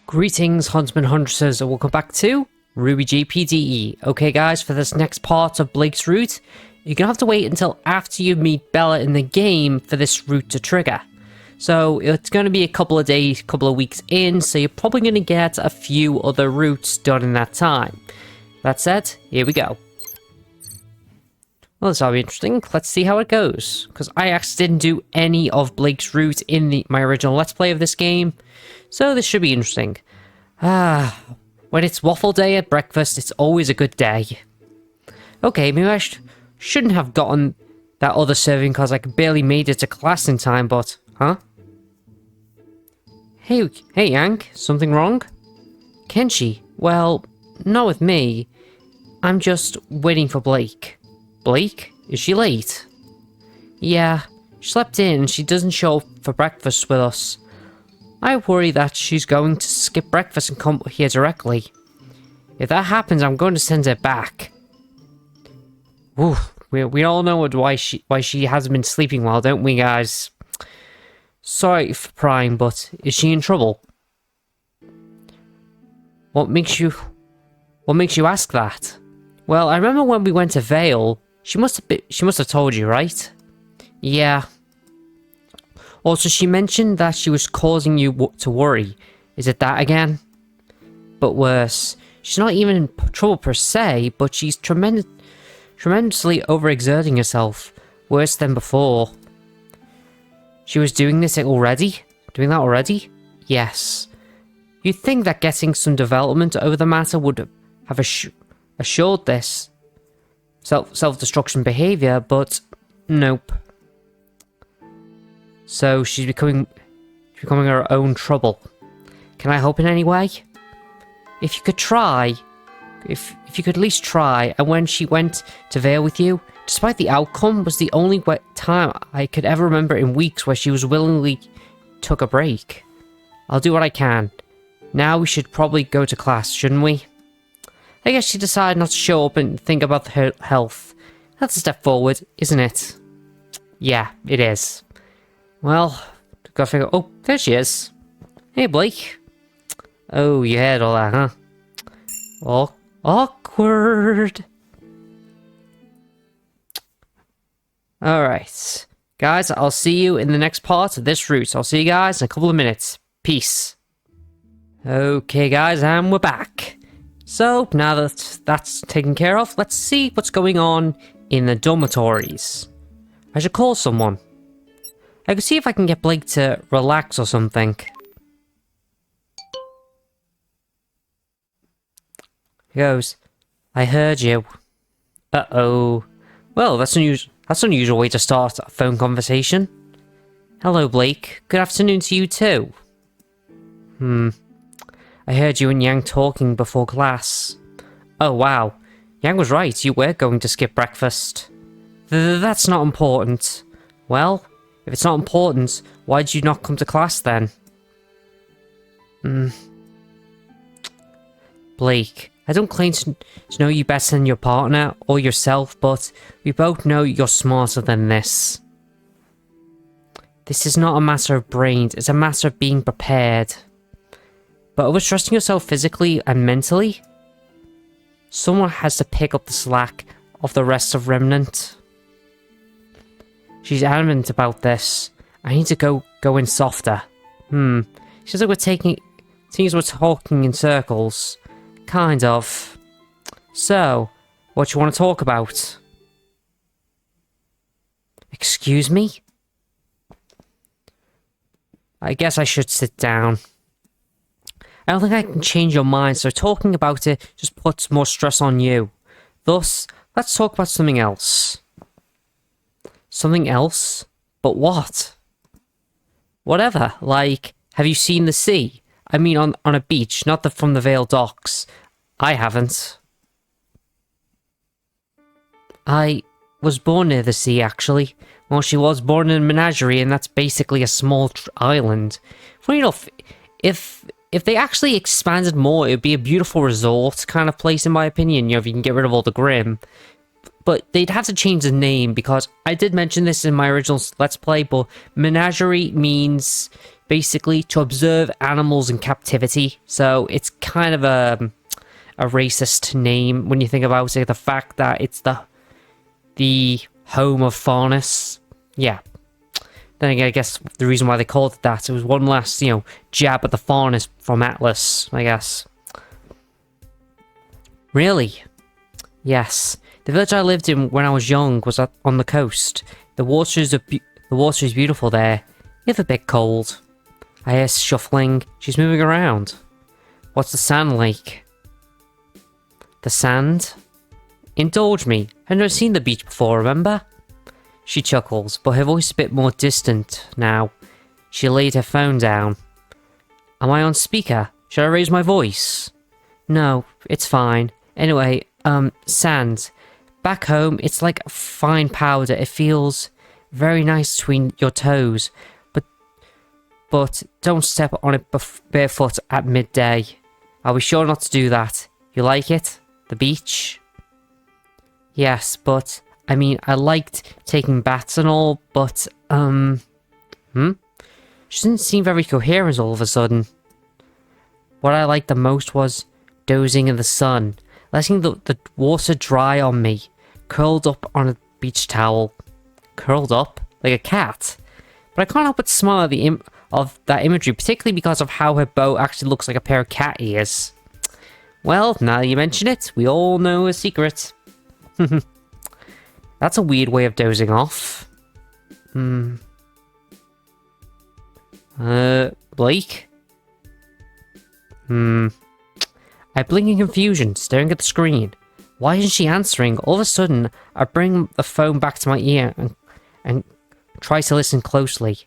Greetings, huntsmen, huntresses, and welcome back to RWBY-JPDE. Okay guys, for this next part of Blake's route, you're gonna have to wait until after you meet Bella in the game for this route to trigger. So it's gonna be a couple of days, couple of weeks in, so you're probably gonna get a few other routes done in that time. That said, here we go. Well, this will be interesting. Let's see how it goes. Because I actually didn't do any of Blake's route in my original Let's Play of this game. So this should be interesting. When it's waffle day at breakfast, it's always a good day. Okay, maybe I shouldn't have gotten that other serving because I barely made it to class in time, but... Huh? Hey, Yank, something wrong? Kenshi, well, not with me. I'm just waiting for Blake. Blake? Is she late? Yeah, she slept in and she doesn't show up for breakfast with us. I worry that she's going to skip breakfast and come here directly. If that happens, I'm going to send her back. Ooh, we all know why she hasn't been sleeping well, don't we, guys? Sorry for prying, but is she in trouble? What makes you ask that? Well, I remember when we went to Vale. She must have told you, right? Yeah. Also, she mentioned that she was causing you to worry. Is it that again? But worse. She's not even in trouble per se, but she's tremendously overexerting herself. Worse than before. She was doing that already? Yes. You'd think that getting some development over the matter would have assured this self-destruction behavior, but nope. So she's becoming her own trouble. Can I help in any way? If you could try, if you could at least try. And when she went to Vale with you, despite the outcome, was the only time I could ever remember in weeks where she was willingly took a break. I'll do what I can. Now we should probably go to class, shouldn't we? I guess she decided not to show up and think about her health. That's a step forward, isn't it? Yeah, it is. Well, gotta figure... Oh, there she is. Hey, Blake. Oh, you had all that, huh? Oh, awkward. Alright. Guys, I'll see you in the next part of this route. I'll see you guys in a couple of minutes. Peace. Okay, guys, and we're back. So, now that that's taken care of, let's see what's going on in the dormitories. I should call someone. I could see if I can get Blake to relax or something. He goes, I heard you. Uh-oh. Well, that's an unusual way to start a phone conversation. Hello, Blake. Good afternoon to you too. I heard you and Yang talking before class. Oh, wow. Yang was right, you were going to skip breakfast. That's not important. Well, if it's not important, why did you not come to class then? Blake, I don't claim to know you better than your partner or yourself, but we both know you're smarter than this. This is not a matter of brains, it's a matter of being prepared. But overstressing yourself physically and mentally? Someone has to pick up the slack of the rest of Remnant. She's adamant about this. I need to go in softer. Seems like we're talking in circles. Kind of. So, what you want to talk about? Excuse me? I guess I should sit down. I don't think I can change your mind, so talking about it just puts more stress on you. Thus, let's talk about something else. Something else? But what? Whatever, like, have you seen the sea? I mean on a beach, not from the Vale docks. I haven't. I was born near the sea, actually. Well, she was born in a menagerie, and that's basically a small island. Funny enough, if they actually expanded more, it would be a beautiful resort kind of place, in my opinion, if you can get rid of all the grim. But they'd have to change the name, because I did mention this in my original Let's Play, but menagerie means basically to observe animals in captivity. So it's kind of a racist name when you think about it. The fact that it's the home of faunus. Yeah. Then again, I guess the reason why they called it that, it was one last, jab at the faunus from Atlas, I guess. Really? Yes. The village I lived in when I was young was on the coast. The water is beautiful there, if a bit cold. I hear shuffling. She's moving around. What's the sand like? The sand? Indulge me. I've never seen the beach before, remember? She chuckles, but her voice is a bit more distant now. She laid her phone down. Am I on speaker? Should I raise my voice? No, it's fine. Anyway, sand. Back home, it's like fine powder. It feels very nice between your toes. But don't step on it barefoot at midday. I'll be sure not to do that. You like it? The beach? Yes, but... I mean, I liked taking baths and all, but, She didn't seem very coherent all of a sudden. What I liked the most was dozing in the sun, letting the water dry on me, curled up on a beach towel. Curled up? Like a cat. But I can't help but smile at of that imagery, particularly because of how her bow actually looks like a pair of cat ears. Well, now that you mention it, we all know a secret. That's a weird way of dozing off. Blake? I blink in confusion, staring at the screen. Why isn't she answering? All of a sudden, I bring the phone back to my ear and try to listen closely.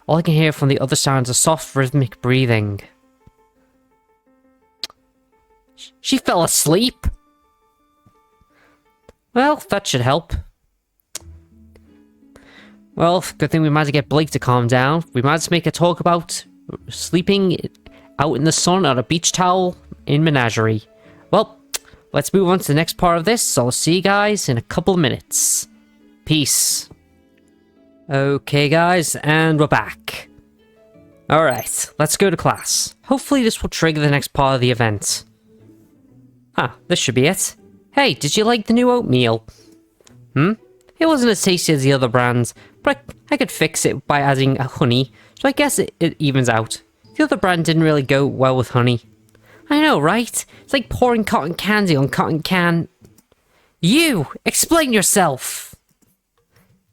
All I can hear from the other sound is soft, rhythmic breathing. She fell asleep? Well, that should help. Well, good thing we managed to get Blake to calm down. We managed to make a talk about sleeping out in the sun on a beach towel in Menagerie. Well, let's move on to the next part of this, so I'll see you guys in a couple of minutes. Peace. Okay, guys, and we're back. Alright, let's go to class. Hopefully this will trigger the next part of the event. This should be it. Hey, did you like the new oatmeal? It wasn't as tasty as the other brands, but I could fix it by adding honey, so I guess it evens out. The other brand didn't really go well with honey. I know, right? It's like pouring cotton candy on cotton can... You! Explain yourself!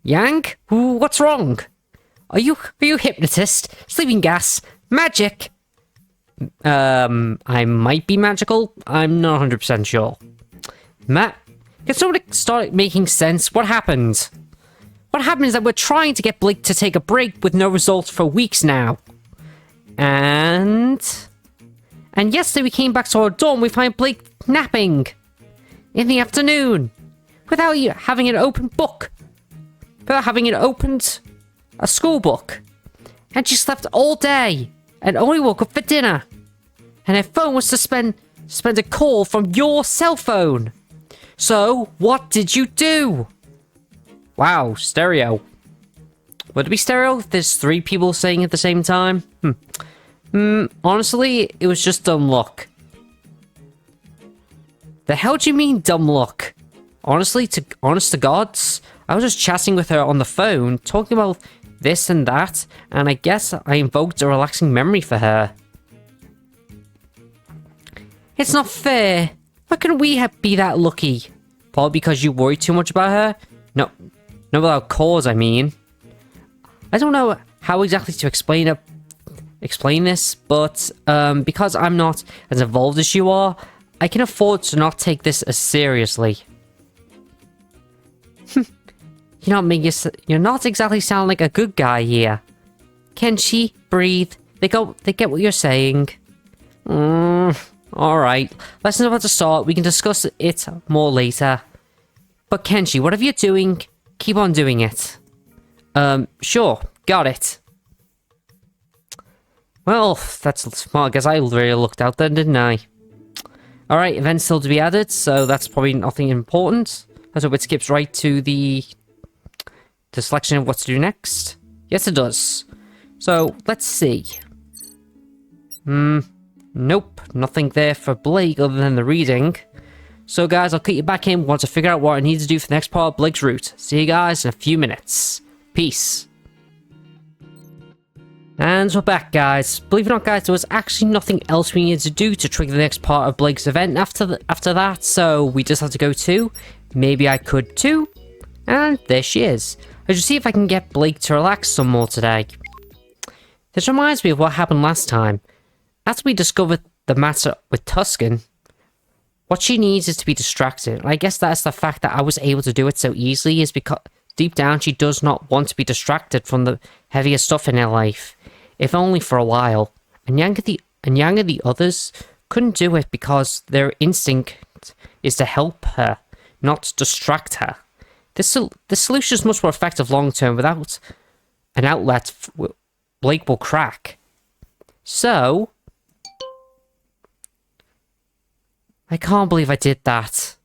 Yang? What's wrong? Are you hypnotist? Sleeping gas? Magic? I might be magical? I'm not 100% sure. Matt, can somebody start making sense? What happened? What happened is that we're trying to get Blake to take a break with no results for weeks now. And yesterday we came back to our dorm, we find Blake napping. In the afternoon. Without having an open book. Without having it opened a school book. And she slept all day. And only woke up for dinner. And her phone was suspended call from your cell phone. So, what did you do? Wow, stereo. Would it be stereo if there's 3 people saying it at the same time? Honestly, it was just dumb luck. The hell do you mean, dumb luck? Honest to gods, I was just chatting with her on the phone, talking about this and that, and I guess I invoked a relaxing memory for her. It's not fair. How can we be that lucky? Probably because you worry too much about her? No without cause, I mean. I don't know how exactly to explain this, but because I'm not as involved as you are, I can afford to not take this as seriously. You're not exactly sounding like a good guy here. Kenshi, breathe. They get what you're saying. Alright. Lesson's about to start. We can discuss it more later. But Kenshi, whatever you're doing, keep on doing it. Sure. Got it. Well, that's smart. I guess I really looked out then, didn't I? Alright, events still to be added, so that's probably nothing important. Let's hope it skips right to the selection of what to do next. Yes, it does. So, let's see. Nope, nothing there for Blake other than the reading. So guys, I'll cut you back in once I figure out what I need to do for the next part of Blake's route. See you guys in a few minutes. Peace. And we're back, guys. Believe it or not, guys, there was actually nothing else we needed to do to trigger the next part of Blake's event after that, so we just have to go to Maybe I Could Too. And there she is. I should see if I can get Blake to relax some more today. This reminds me of what happened last time. After we discovered the matter with Tuscan, what she needs is to be distracted. And I guess that's the fact that I was able to do it so easily is because deep down she does not want to be distracted from the heavier stuff in her life, if only for a while. And Yang and the others couldn't do it because their instinct is to help her, not distract her. The solution is much more effective long term. Without an outlet, Blake will crack. So, I can't believe I did that.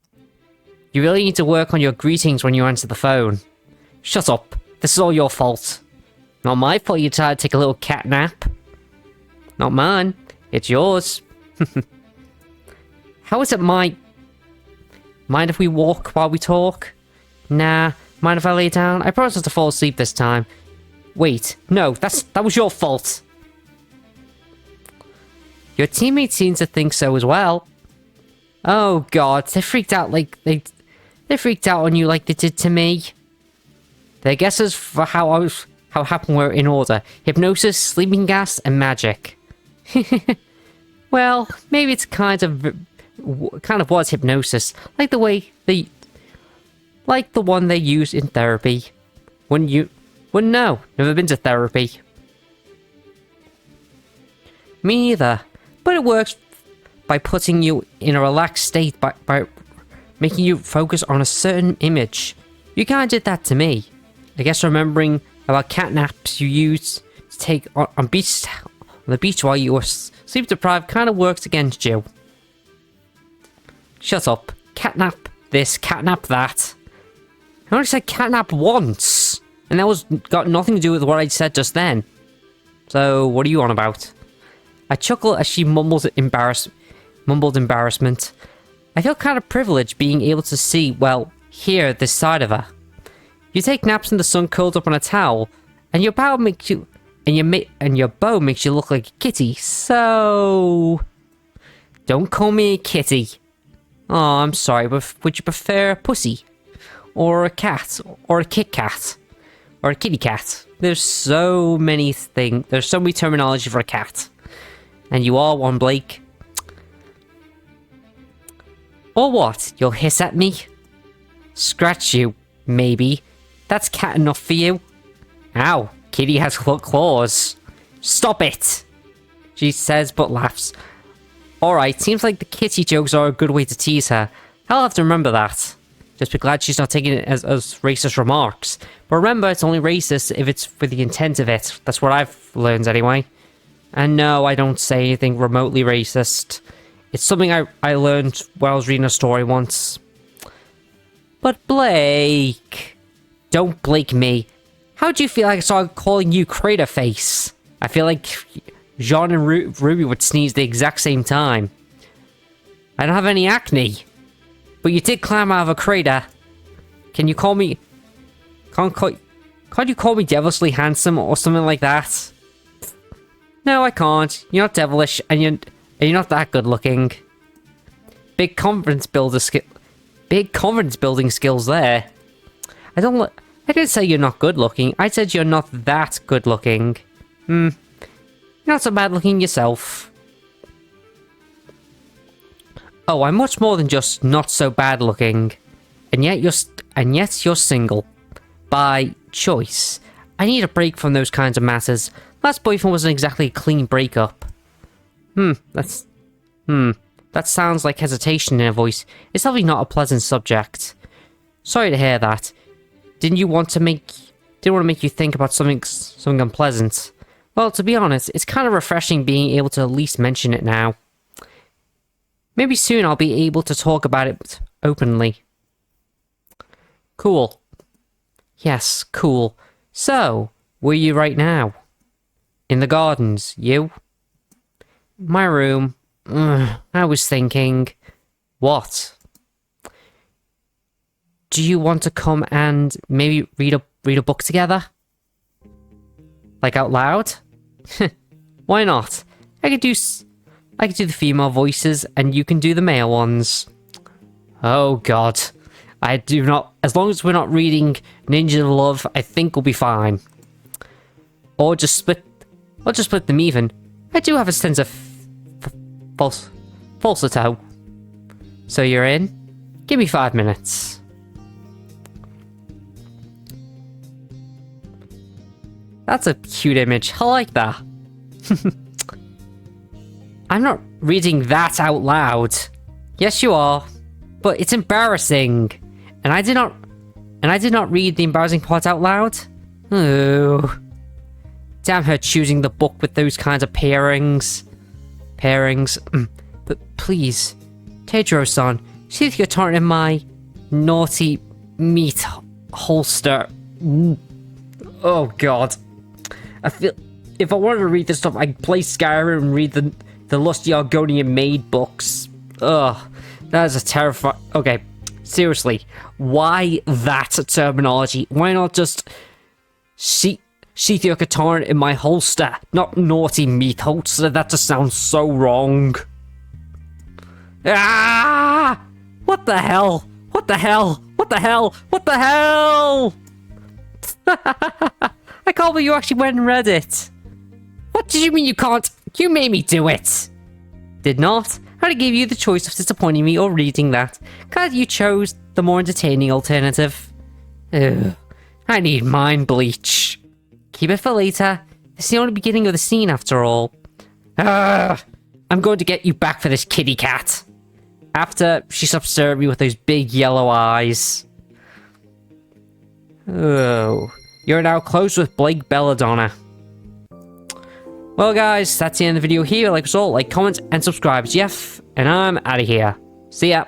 You really need to work on your greetings when you answer the phone. Shut up. This is all your fault. Not my fault you tried to take a little cat nap. Not mine. It's yours. How is it mine? Mind if we walk while we talk? Nah. Mind if I lay down? I promise not to fall asleep this time. Wait. No, that was your fault. Your teammates seem to think so as well. Oh god, they freaked out like they freaked out on you like they did to me. Their guesses for how it happened were in order: hypnosis, sleeping gas, and magic. Well, maybe it's kind of was hypnosis, like the one they use in therapy. Wouldn't know. Never been to therapy. Me either. But it works by putting you in a relaxed state, by making you focus on a certain image. You kinda did that to me. I guess remembering about catnaps you used to take on the beach while you were sleep deprived kinda works against you. Shut up. Catnap this, catnap that. I only said catnap once, and that got nothing to do with what I said just then. So, what are you on about? I chuckle as she mumbled embarrassment. I feel kind of privileged being able to see, well, hear this side of her. You take naps in the sun curled up on a towel, and your bow makes you look like a kitty, so don't call me a kitty. Oh, I'm sorry, but would you prefer a pussy? Or a cat? Or a Kit Kat? Or a kitty cat? There's so many things. There's so many terminology for a cat. And you are one, Blake. Or what? You'll hiss at me? Scratch you, maybe. That's cat enough for you. Ow, kitty has claws. Stop it! She says but laughs. Alright, seems like the kitty jokes are a good way to tease her. I'll have to remember that. Just be glad she's not taking it as racist remarks. But remember, it's only racist if it's for the intent of it. That's what I've learned anyway. And no, I don't say anything remotely racist. It's something I learned when I was reading a story once. But Blake... Don't Blake me. How do you feel like I started calling you Crater Face? I feel like Jean and Ruby would sneeze the exact same time. I don't have any acne. But you did climb out of a crater. Can you call me... Can't you call me devilishly handsome or something like that? No, I can't. You're not devilish, and you're not that good looking. Big confidence building skills there. I didn't say you're not good looking. I said you're not that good looking. You're not so bad looking yourself. Oh, I'm much more than just not so bad looking. And yet you're single. By choice. I need a break from those kinds of matters. Last boyfriend wasn't exactly a clean breakup. That sounds like hesitation in her voice. It's probably not a pleasant subject. Sorry to hear that. Didn't want to make you think about something unpleasant. Well, to be honest, it's kind of refreshing being able to at least mention it now. Maybe soon I'll be able to talk about it openly. Cool. Yes, cool. So, where are you right now? In the gardens. You? My room. I was thinking... What? Do you want to come and maybe read a book together? Like out loud? Why not? I could do the female voices and you can do the male ones. Oh god. I do not... As long as we're not reading Ninja of Love, I think we'll be fine. Or just split them even. I do have a sense of falsetto. So you're in? Give me 5 minutes. That's a cute image. I like that. I'm not reading that out loud. Yes, you are. But it's embarrassing. And I did not read the embarrassing part out loud. Oh. Damn her choosing the book with those kinds of pairings. But please, Tedro-san, see if you're turning in my naughty meat holster. Oh god. I feel if I wanted to read this stuff, I'd play Skyrim and read the Lusty Argonian Maid books. Ugh, that is a terrifying... Okay, seriously, why that terminology? Why not just sheath your katana in my holster, not naughty meat holster? That just sounds so wrong. Ah! What the hell? What the hell? What the hell? What the hell? I can't believe you actually went and read it. What did you mean you can't? You made me do it. Did not. I gave you the choice of disappointing me or reading that. Glad you chose the more entertaining alternative. Ugh. I need mind bleach. Keep it for later. It's the only beginning of the scene after all. Ugh. I'm going to get you back for this kitty cat. After she stops staring at me with those big yellow eyes. Oh. You're now close with Blake Belladonna. Well guys, that's the end of the video here. Like us all, like, comment, and subscribe. Jeff, and I'm out of here. See ya.